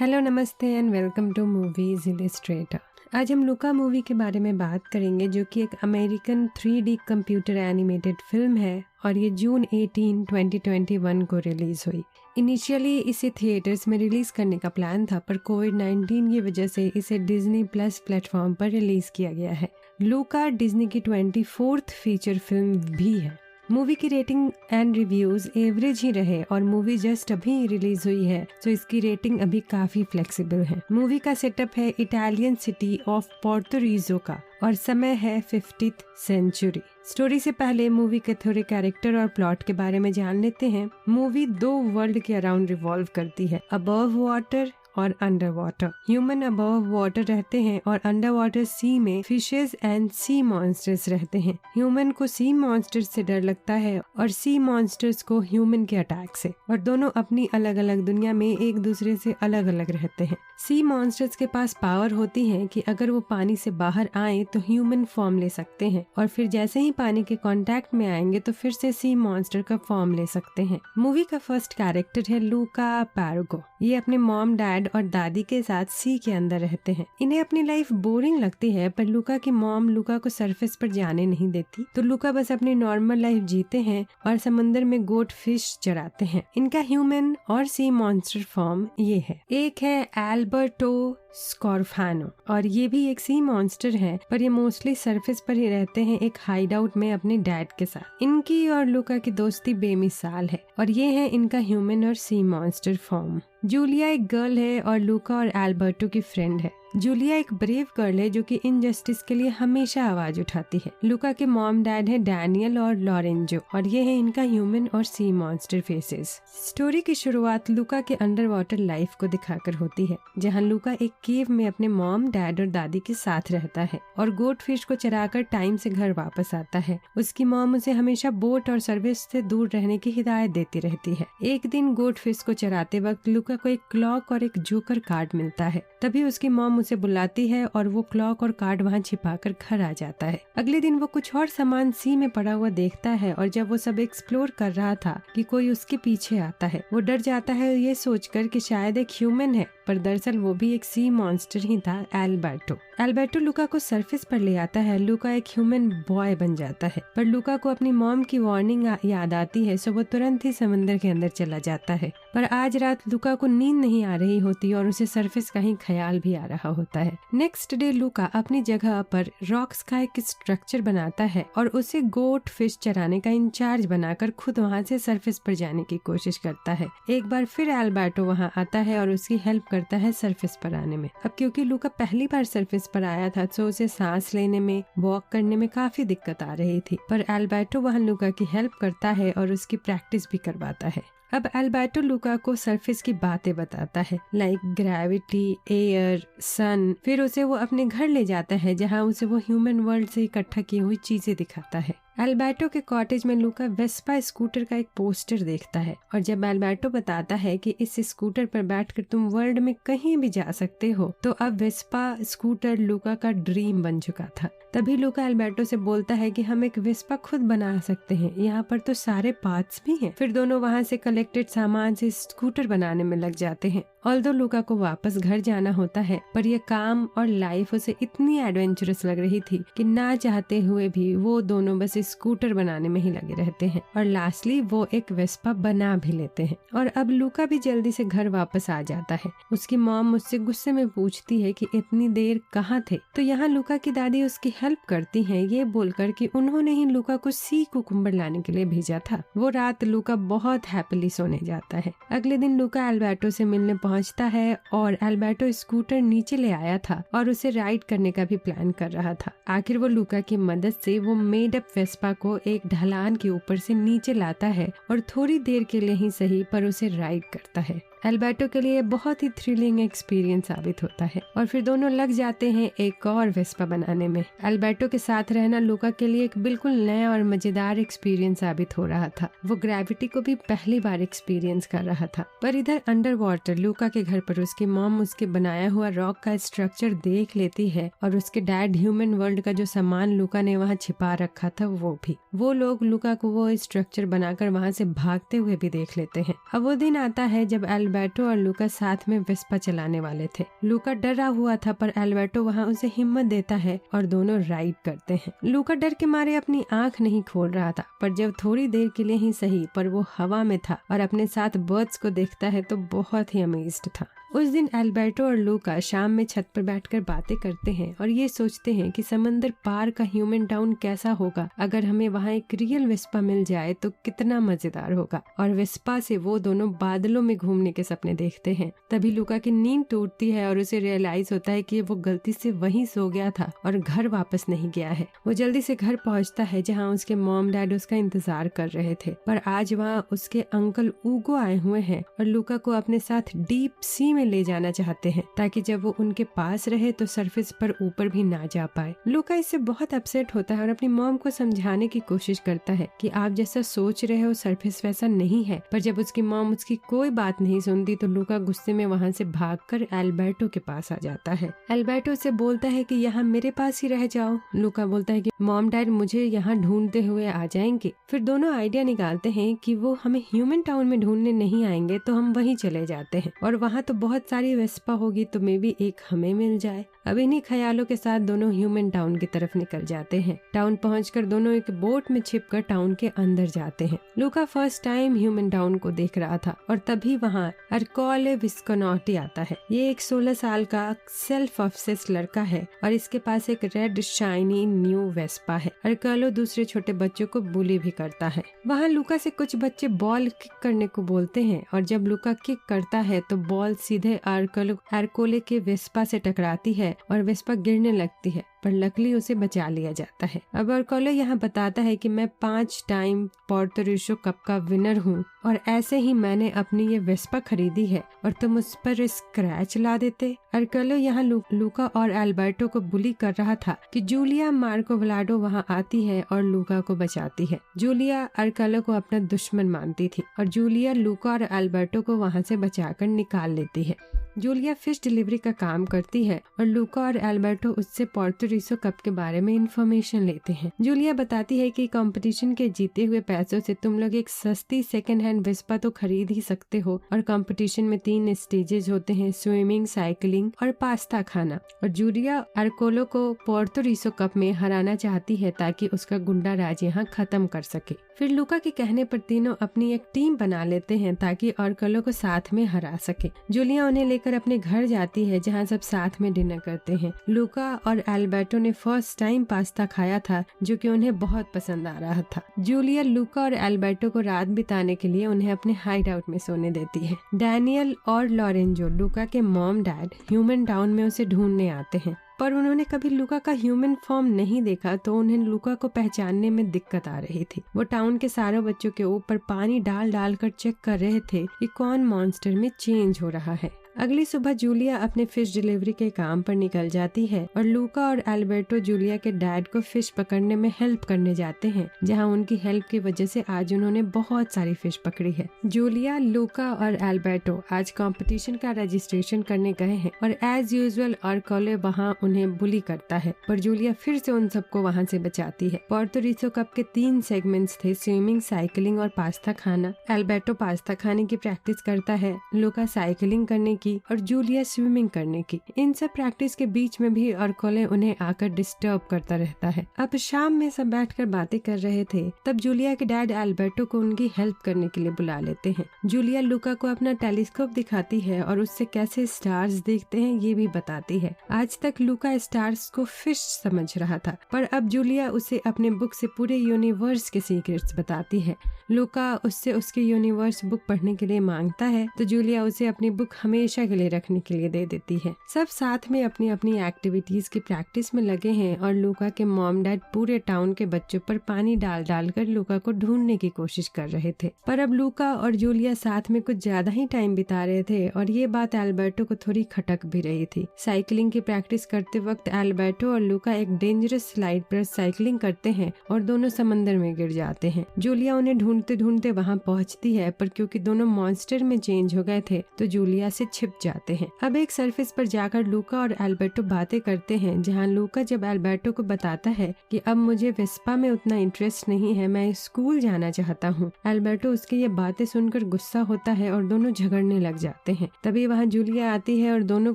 Hello, नमस्ते and welcome to movies illustrator. आज हम लुका मूवी के बारे में बात करेंगे, जो कि एक American 3D computer animated film है और ये जून 18, 2021 को रिलीज हुई। इनिशियली इसे थिएटर्स में रिलीज करने का प्लान था, पर कोविड-19 की वजह से इसे डिज्नी प्लस प्लेटफॉर्म पर रिलीज किया गया है। लुका डिज्नी की 24th फीचर फिल्म भी है। मूवी की रेटिंग एंड रिव्यूज एवरेज ही रहे और मूवी जस्ट अभी रिलीज हुई है, तो इसकी रेटिंग अभी काफी फ्लेक्सिबल है। मूवी का सेटअप है Italian city of Porto Rizzo का और समय है 50th सेंचुरी। स्टोरी से पहले मूवी के थोड़े कैरेक्टर और प्लॉट के बारे में जान लेते हैं। मूवी 2 वर्ल्ड के अराउंड रिवॉल्व करती है, अबव वाटर और under water. Human above water रहते हैं और अंडर वाटर सी में फिशेस एंड सी मॉन्स्टर्स रहते हैं। ह्यूमन को सी मॉन्स्टर्स से डर लगता है और सी मॉन्स्टर्स को ह्यूमन के अटैक से, और दोनों अपनी अलग अलग दुनिया में एक दूसरे से अलग अलग रहते हैं। सी मॉन्स्टर्स के पास पावर होती है कि अगर वो पानी से बाहर आए तो ह्यूमन फॉर्म ले सकते हैं, और फिर जैसे ही पानी के कांटेक्ट में आएंगे तो फिर से सी मॉन्स्टर का फॉर्म ले सकते हैं। मूवी का फर्स्ट कैरेक्टर है लुका पैरगो। ये अपने मॉम, डैड और दादी के साथ सी के अंदर रहते हैं। इन्हें अपनी लाइफ बोरिंग लगती है, पर लुका की मॉम लुका को सरफेस पर जाने नहीं देती, तो लुका बस अपनी नॉर्मल लाइफ जीते हैं और समंदर में गोट फिश चराते हैं। इनका ह्यूमन और सी मॉन्स्टर फॉर्म ये है। एक है एल्बर्टो स्कॉर्फानो, और ये भी एक सी मॉन्स्टर है, पर ये मोस्टली सरफेस पर ही रहते हैं एक हाइड आउट में अपने डैड के साथ। इनकी और लुका की दोस्ती बेमिसाल है, और ये है इनका ह्यूमन और सी मॉन्स्टर फॉर्म। जूलिया एक गर्ल है और लुका और एल्बर्टो की फ्रेंड है। जूलिया एक ब्रेव गर्ल है जो कि इनजस्टिस के लिए हमेशा आवाज उठाती है। लुका के मॉम डैड है डैनियल और लॉरेंजो, और ये है इनका ह्यूमन और सी मॉन्स्टर फेसेस। स्टोरी की शुरुआत लुका के अंडर वाटर लाइफ को दिखाकर होती है, जहाँ लुका एक केव में अपने मॉम, डैड और दादी के साथ रहता है और गोट फिश को चराकर टाइम से घर वापस आता है। उसकी मॉम उसे हमेशा बोट और सर्विस से दूर रहने की हिदायत देती रहती है। एक दिन गोट फिश को चराते वक्त लुका को एक क्लॉक और एक जोकर कार्ड मिलता है। तभी उसकी मॉम उसे बुलाती है और वो क्लॉक और कार्ड वहाँ छिपाकर घर आ जाता है। अगले दिन वो कुछ और सामान सी में पड़ा हुआ देखता है, और जब वो सब एक्सप्लोर कर रहा था कि कोई उसके पीछे आता है। वो डर जाता है ये सोचकर कि शायद एक ह्यूमन है, पर दरअसल वो भी एक सी मॉन्स्टर ही था, एल्बर्टो लुका को सरफेस पर ले आता है। लुका एक ह्यूमन बॉय बन जाता है, पर लुका को अपनी मॉम की वार्निंग याद आती है, सो वो तुरंत ही समंदर के अंदर चला जाता है। पर आज रात लुका को नींद नहीं आ रही होती और उसे सरफेस का ही ख्याल भी आ रहा होता है। नेक्स्ट डे लुका अपनी जगह पर रॉक्स का एक स्ट्रक्चर बनाता है और उसे गोट फिश चराने का इंचार्ज बनाकर खुद वहाँ से सरफेस पर जाने की कोशिश करता है। एक बार फिर एल्बर्टो वहाँ आता है और उसकी हेल्प करता है सरफेस पर आने में। अब क्योंकि लुका पहली बार सरफेस पर आया था, तो उसे सांस लेने में, वॉक करने में काफी दिक्कत आ रही थी, पर एल्बर्टो वहाँ लुका की हेल्प करता है और उसकी प्रैक्टिस भी करवाता है। अब एल्बर्टो लुका को सरफेस की बातें बताता है, लाइक ग्रेविटी, एयर, सन। फिर उसे वो अपने घर ले जाता है, जहाँ उसे वो ह्यूमन वर्ल्ड से इकट्ठा की हुई चीजें दिखाता है। एल्बर्टो के कॉटेज में लुका वेस्पा स्कूटर का एक पोस्टर देखता है, और जब एल्बर्टो बताता है कि इस स्कूटर पर बैठकर तुम वर्ल्ड में कहीं भी जा सकते हो, तो अब वेस्पा स्कूटर लुका का ड्रीम बन चुका था। तभी लुका एल्बर्टो से बोलता है कि हम एक वेस्पा खुद बना सकते हैं, यहाँ पर तो सारे पार्ट्स भी हैं। फिर दोनों वहाँ से कलेक्टेड सामान से स्कूटर बनाने में लग जाते हैं। ऑल्दो लुका को वापस घर जाना होता है, पर यह काम और लाइफ उसे इतनी एडवेंचरस लग रही थी कि ना चाहते हुए भी वो दोनों बस स्कूटर बनाने में ही लगे रहते हैं, और लास्टली वो एक वेस्पा बना भी लेते हैं। और अब लुका भी जल्दी से घर वापस आ जाता है। उसकी मॉम मुझसे गुस्से में पूछती है कि इतनी देर कहाँ थे, तो यहाँ लुका की दादी उसकी हेल्प करती हैं, ये बोलकर कि उन्होंने ही लुका को सी कुकुम्बर लाने के लिए भेजा था। वो रात लुका बहुत हैप्पीली सोने जाता है। अगले दिन लुका एल्बर्टो से मिलने पहुंचता है, और एल्बर्टो स्कूटर नीचे ले आया था और उसे राइड करने का भी प्लान कर रहा था। आखिर वो लुका की मदद से वो मेड अप वेस्पा को एक ढलान के ऊपर से नीचे लाता है, और थोड़ी देर के लिए ही सही पर उसे राइड करता है। एल्बर्टो के लिए बहुत ही थ्रिलिंग एक्सपीरियंस साबित होता है, और फिर दोनों लग जाते हैं एक और वेस्पा बनाने में। एल्बर्टो के साथ रहना लुका के लिए एक बिल्कुल नया और मजेदार एक्सपीरियंस साबित हो रहा था। वो ग्रेविटी को भी पहली बार एक्सपीरियंस कर रहा था। पर इधर अंडर वाटर लुका के घर पर उसकी मॉम उसके बनाया हुआ रॉक का स्ट्रक्चर देख लेती है, और उसके डैड ह्यूमन वर्ल्ड का जो सामान लुका ने वहाँ छिपा रखा था वो भी। वो लोग लुका को वो स्ट्रक्चर बनाकर वहाँ से भागते हुए भी देख लेते हैं। अब वो दिन आता है जब एल्बर्टो और लूका साथ में वेस्पा चलाने वाले थे। लूका डरा हुआ था पर एल्बर्टो वहाँ उसे हिम्मत देता है और दोनों राइड करते हैं। लूका डर के मारे अपनी आंख नहीं खोल रहा था, पर जब थोड़ी देर के लिए ही सही पर वो हवा में था और अपने साथ बर्ड्स को देखता है तो बहुत ही अमेज्ड था। उस दिन एल्बर्टो और लूका शाम में छत पर बैठकर बातें करते हैं और ये सोचते हैं कि समंदर पार का ह्यूमन टाउन कैसा होगा। अगर हमें वहाँ एक रियल वेस्पा मिल जाए तो कितना मजेदार होगा। और वेस्पा से वो दोनों बादलों में घूमने के सपने देखते हैं। तभी लूका की नींद टूटती है और उसे रियलाइज होता है कि वो गलती से वहीं सो गया था और घर वापस नहीं गया है। वो जल्दी से घर पहुँचता है जहाँ उसके मॉम डैड उसका इंतजार कर रहे थे, पर आज वहाँ उसके अंकल ऊगो आए हुए हैं और लूका को अपने साथ डीप सी ले जाना चाहते हैं ताकि जब वो उनके पास रहे तो सरफेस पर ऊपर भी ना जा पाए। लूका इससे बहुत अपसेट होता है और अपनी मॉम को समझाने की कोशिश करता है कि आप जैसा सोच रहे हो सरफेस वैसा नहीं है, पर जब उसकी मॉम उसकी कोई बात नहीं सुनती तो लूका गुस्से में वहाँ से भागकर एल्बर्टो के पास आ जाता है। एल्बर्टो से बोलता है कि यहाँ मेरे पास ही रह जाओ। लूका बोलता है कि मॉम डैड मुझे यहाँ ढूंढते हुए आ जाएंगे। फिर दोनों आइडिया निकालते हैं कि वो हमें ह्यूमन टाउन में ढूंढने नहीं आएंगे तो हम वहीं चले जाते हैं और वहाँ तो बहुत सारी वेस्पा होगी तो मे भी एक हमें मिल जाए। अब इन्हीं ख्यालों के साथ दोनों ह्यूमन टाउन की तरफ निकल जाते हैं। टाउन पहुंचकर दोनों एक बोट में छिपकर टाउन के अंदर जाते हैं। लूका फर्स्ट टाइम ह्यूमन टाउन को देख रहा था और तभी वहाँ अर्कोले विस्कोनॉटी आता है। ये एक 16 साल का सेल्फ ऑब्सेस लड़का है और इसके पास एक रेड शाइनी न्यू वेस्पा है। अर्कोले दूसरे छोटे बच्चों को बुली भी करता है। वहाँ लूका से कुछ बच्चे बॉल किक करने को बोलते हैं और जब लूका किक करता है तो बॉल सीधे अर्कोले के वेस्पा से टकराती है और वेस्पा गिरने लगती है, पर लकली उसे बचा लिया जाता है। अब अर्कोले यहाँ बताता है कि मैं 5 टाइम पोर्टो रिको कप का विनर हूँ और ऐसे ही मैंने अपनी ये वेस्पा खरीदी है और तुम उस पर स्क्रैच ला देते। अर्कोले यहाँ लूका और एल्बर्टो को बुली कर रहा था कि जूलिया मार्को व्लाडो वहाँ आती है और लूका को बचाती है। जूलिया अर्कोले को अपना दुश्मन मानती थी और जूलिया लूका और एल्बर्टो को वहाँ से बचाकर निकाल लेती है। जूलिया फिश डिलीवरी का काम करती है और लूका और एल्बर्टो उससे पोर्टो रिको कप के बारे में इंफॉर्मेशन लेते हैं। जूलिया बताती है कि कंपटीशन के जीते हुए पैसों से तुम लोग एक सस्ती सेकंड हैंड वेस्पा तो खरीद ही सकते हो और कंपटीशन में 3 स्टेजेस होते हैं, स्विमिंग, साइकिलिंग और पास्ता खाना। और जूलिया अर्कोले को पोर्टो रिको कप में हराना चाहती है ताकि उसका गुंडा राज यहाँ खत्म कर सके। फिर लूका के कहने पर तीनों अपनी एक टीम बना लेते हैं ताकि अर्कोले को साथ में हरा सके। जूलिया उन्हें लेकर अपने घर जाती है जहाँ सब साथ में डिनर करते हैं। लूका और एल्बर्टो ने फर्स्ट टाइम पास्ता खाया था जो कि उन्हें बहुत पसंद आ रहा था। जूलिया लूका और एल्बर्टो को रात बिताने के लिए उन्हें अपने हाइड आउट में सोने देती है। डैनियल और लॉरेंजो लूका के मॉम डैड ह्यूमन टाउन में उसे ढूंढने आते हैं, पर उन्होंने कभी लूका का ह्यूमन फॉर्म नहीं देखा तो उन्हें लूका को पहचानने में दिक्कत आ रही थी। वो टाउन के सारे बच्चों के ऊपर पानी डाल कर चेक कर रहे थे कि कौन मॉन्स्टर में चेंज हो रहा है। अगली सुबह जूलिया अपने फिश डिलीवरी के काम पर निकल जाती है और लूका और एल्बर्टो जूलिया के डैड को फिश पकड़ने में हेल्प करने जाते हैं, जहां उनकी हेल्प की वजह से आज उन्होंने बहुत सारी फिश पकड़ी है। जूलिया, लूका और एल्बर्टो आज कंपटीशन का रजिस्ट्रेशन करने गए हैं और एज यूजुअल अर्कोले वहां उन्हें बुली करता है, पर जूलिया फिर से उन सबको वहां से बचाती है। पोर्टो रिको कप के 3 सेगमेंट्स थे, स्विमिंग, साइकिलिंग और पास्ता खाना। एल्बर्टो पास्ता खाने की प्रैक्टिस करता है, लूका साइकिलिंग करने की और जूलिया स्विमिंग करने की। इन सब प्रैक्टिस के बीच में भी अर्कोले उन्हें आकर डिस्टर्ब करता रहता है। अब शाम में सब बैठकर बातें कर रहे थे, तब जूलिया के डैड एल्बर्टो को उनकी हेल्प करने के लिए बुला लेते हैं। जूलिया लूका को अपना टेलीस्कोप दिखाती है और उससे कैसे स्टार्स देखते हैं ये भी बताती है। आज तक लूका स्टार्स को फिश समझ रहा था, पर अब जूलिया उसे अपने बुक से पूरे यूनिवर्स के सीक्रेट्स बताती है। लूका उससे उसके यूनिवर्स बुक पढ़ने के लिए मांगता है तो जूलिया उसे अपनी बुक हमेशा के लिए रखने के लिए दे देती है। सब साथ में अपनी अपनी एक्टिविटीज की प्रैक्टिस में लगे हैं और लूका के मॉम डैड पूरे टाउन के बच्चों पर पानी डाल कर लूका को ढूंढने की कोशिश कर रहे थे। पर अब लूका और जूलिया साथ में कुछ ज्यादा ही टाइम बिता रहे थे और ये बात एल्बर्टो को थोड़ी खटक भी रही थी। साइकिलिंग की प्रैक्टिस करते वक्त एल्बर्टो और लूका एक डेंजरस स्लाइड पर साइकिलिंग करते हैं और दोनों समंदर में गिर जाते हैं। जूलिया उन्हें ढूंढते ढूंढते वहाँ पहुँचती है, पर क्योंकि दोनों मॉन्स्टर में चेंज हो गए थे तो जूलिया से छिप जाते हैं। अब एक सरफेस पर जाकर लूका और एल्बर्टो बातें करते हैं, जहाँ लूका जब एल्बर्टो को बताता है कि अब मुझे वेस्पा में उतना इंटरेस्ट नहीं है, मैं स्कूल जाना चाहता हूँ। एल्बर्टो उसकी ये बातें सुनकर गुस्सा होता है और दोनों झगड़ने लग जाते हैं। तभी वहाँ जूलिया आती है और दोनों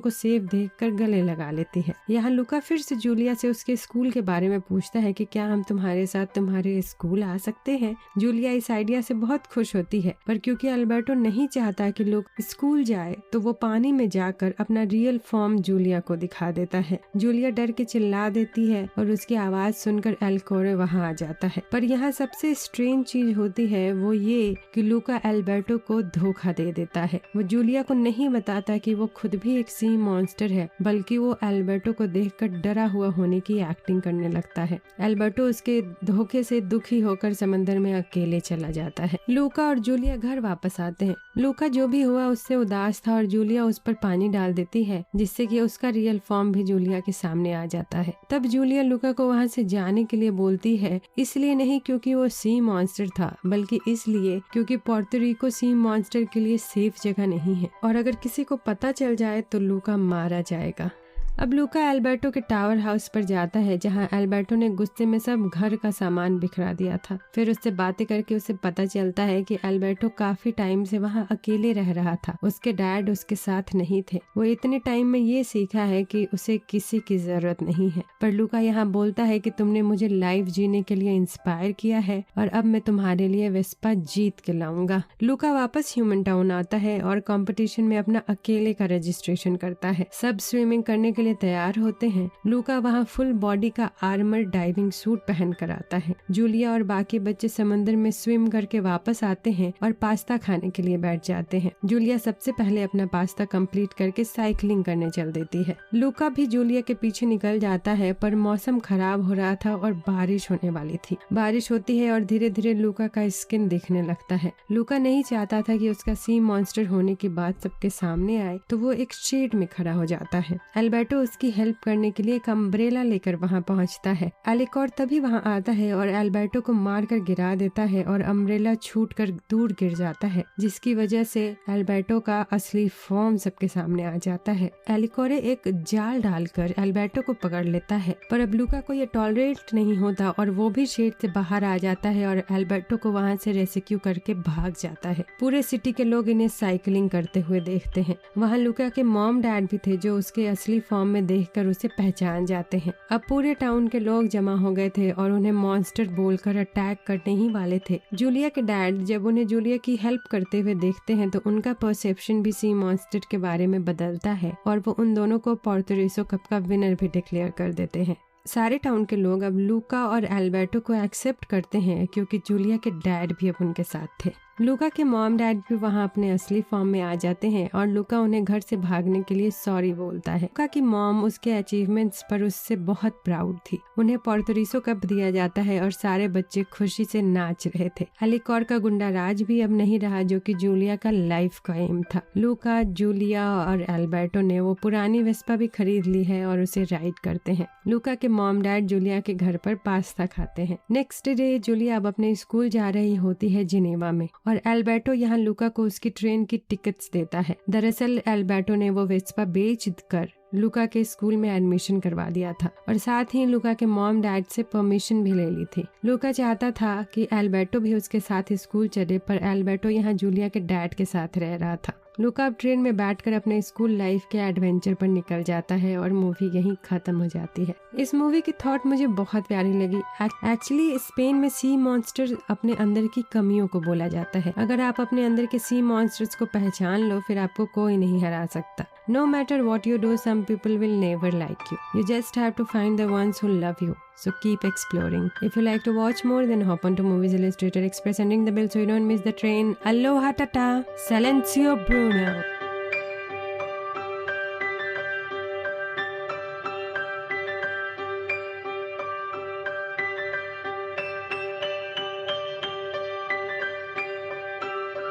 को सेफ देखकर गले लगा लेती है। यहाँ लूका फिर से जूलिया से उसके स्कूल के बारे में पूछता है कि क्या हम तुम्हारे साथ तुम्हारे स्कूल आ सकते हैं। जूलिया इस आइडिया से बहुत खुश होती है, पर क्योंकि एल्बर्टो नहीं चाहता कि लोग स्कूल जाए तो वो पानी में जाकर अपना रियल फॉर्म जूलिया को दिखा देता है। जूलिया डर के चिल्ला देती है और उसकी आवाज सुनकर एल्कोरे वहाँ आ जाता है। पर यहाँ सबसे स्ट्रेंज चीज होती है वो ये कि लूका एल्बर्टो को धोखा दे देता है। वो जूलिया को नहीं बताता कि वो खुद भी एक सी मॉन्स्टर है, बल्कि वो एल्बर्टो को देखकर डरा हुआ होने की एक्टिंग करने लगता है। एल्बर्टो उसके धोखे से दुखी होकर समंदर में अकेले चला जाता है। लूका और जूलिया घर वापस आते हैं। लूका जो भी हुआ उससे उदास था और जूलिया उस पर पानी डाल देती है, जिससे कि उसका रियल फॉर्म भी जूलिया के सामने आ जाता है। तब जूलिया लूका को वहाँ से जाने के लिए बोलती है, इसलिए नहीं क्योंकि वो सी मॉन्स्टर था, बल्कि इसलिए क्योंकि पोर्टो रिको सी मॉन्स्टर के लिए सेफ जगह नहीं है और अगर किसी को पता चल जाए तो लूका मारा जाएगा। अब लूका एल्बर्टो के टावर हाउस पर जाता है, जहां एल्बर्टो ने गुस्से में सब घर का सामान बिखरा दिया था। फिर उससे बातें करके उसे पता चलता है कि एल्बर्टो काफी टाइम से वहां अकेले रह रहा था। उसके डैड उसके साथ नहीं थे। वो इतने टाइम में ये सीखा है कि उसे किसी की जरूरत नहीं है। पर लूका यहाँ बोलता है कि तुमने मुझे लाइफ जीने के लिए इंस्पायर किया है और अब मैं तुम्हारे लिए वेस्पा जीत के लाऊंगा। लूका वापस ह्यूमन टाउन आता है और कंपटीशन में अपना अकेले का रजिस्ट्रेशन करता है। सब स्विमिंग करने के लिए तैयार होते हैं। लूका वहाँ फुल बॉडी का आर्मर डाइविंग सूट पहन कर आता है। जूलिया और बाकी बच्चे समंदर में स्विम करके वापस आते हैं और पास्ता खाने के लिए बैठ जाते हैं। जूलिया सबसे पहले अपना पास्ता कंप्लीट करके साइकिलिंग करने चल देती है। लूका भी जूलिया के पीछे निकल जाता है, पर मौसम खराब हो रहा था और बारिश होने वाली थी। बारिश होती है और धीरे धीरे लूका का स्किन दिखने लगता है। लूका नहीं चाहता था कि उसका सी मॉन्स्टर होने की बात सबके सामने आए, तो वो एक शेड में खड़ा हो जाता है। एल्बर्टो उसकी हेल्प करने के लिए एक अम्ब्रेला लेकर वहाँ पहुँचता है। एलिकॉर तभी वहाँ आता है और एल्बर्टो को मारकर गिरा देता है और अम्ब्रेला छूटकर दूर गिर जाता है, जिसकी वजह से एल्बर्टो का असली फॉर्म सबके सामने आ जाता है। एलिकोरे एक जाल डालकर एल्बर्टो को पकड़ लेता है, पर अब लूका को ये टॉलरेट नहीं होता और वो भी शेड से बाहर आ जाता है और एल्बर्टो को वहाँ से रेस्क्यू करके भाग जाता है। पूरे सिटी के लोग इन्हें साइकिलिंग करते हुए देखते हैं। वहाँ लूका के मॉम डैड भी थे, जो उसके असली फॉर्म में देखकर उसे पहचान जाते हैं। अब पूरे टाउन के लोग जमा हो गए थे और उन्हें मॉन्स्टर बोलकर अटैक करने ही वाले थे। जूलिया के डैड जब उन्हें जूलिया की हेल्प करते हुए देखते हैं तो उनका परसेप्शन भी सी मॉन्स्टर के बारे में बदलता है और वो उन दोनों को पोर्टो रिको कप का विनर भी डिक्लेयर कर देते हैं। सारे टाउन के लोग अब लूका और एल्बर्टो को एक्सेप्ट करते हैं, क्योंकि जूलिया के डैड भी अब उनके साथ थे। लूका के मॉम डैड भी वहाँ अपने असली फॉर्म में आ जाते हैं और लूका उन्हें घर से भागने के लिए सॉरी बोलता है। लूका की मॉम उसके अचीवमेंट्स पर उससे बहुत प्राउड थी। उन्हें पोर्टो रिको कप दिया जाता है और सारे बच्चे खुशी से नाच रहे थे। एलिकॉर का गुंडा राज भी अब नहीं रहा, जो कि जूलिया का लाइफ का एम था। लूका, जूलिया और एल्बर्टो ने वो पुरानी वेस्पा भी खरीद ली है और उसे राइड करते हैं। लूका के मॉम डैड जूलिया के घर पर पास्ता खाते हैं। नेक्स्ट डे जूलिया अब अपने स्कूल जा रही होती है जिनेवा में, और एल्बर्टो यहाँ लूका को उसकी ट्रेन की टिकट्स देता है। दरअसल एल्बर्टो ने वो वेस्पा बेच कर लूका के स्कूल में एडमिशन करवा दिया था और साथ ही लूका के मॉम डैड से परमिशन भी ले ली थी। लूका चाहता था कि एल्बर्टो भी उसके साथ स्कूल चले, पर एल्बर्टो यहाँ जूलिया के डैड के साथ रह रहा था। लूका अब ट्रेन में बैठकर अपने स्कूल लाइफ के एडवेंचर पर निकल जाता है और मूवी यहीं खत्म हो जाती है। इस मूवी की थॉट मुझे बहुत प्यारी लगी। एक्चुअली स्पेन में सी मॉन्स्टर अपने अंदर की कमियों को बोला जाता है। अगर आप अपने अंदर के सी मॉन्स्टर्स को पहचान लो, फिर आपको कोई नहीं हरा सकता। No matter what you do, some people will never like you. You just have to find the ones who love you. So keep exploring. If you like to watch more, then hop onto Movies Illustrated Express and ring the bell so you don't miss the train. Aloha tata. Silencio Bruno.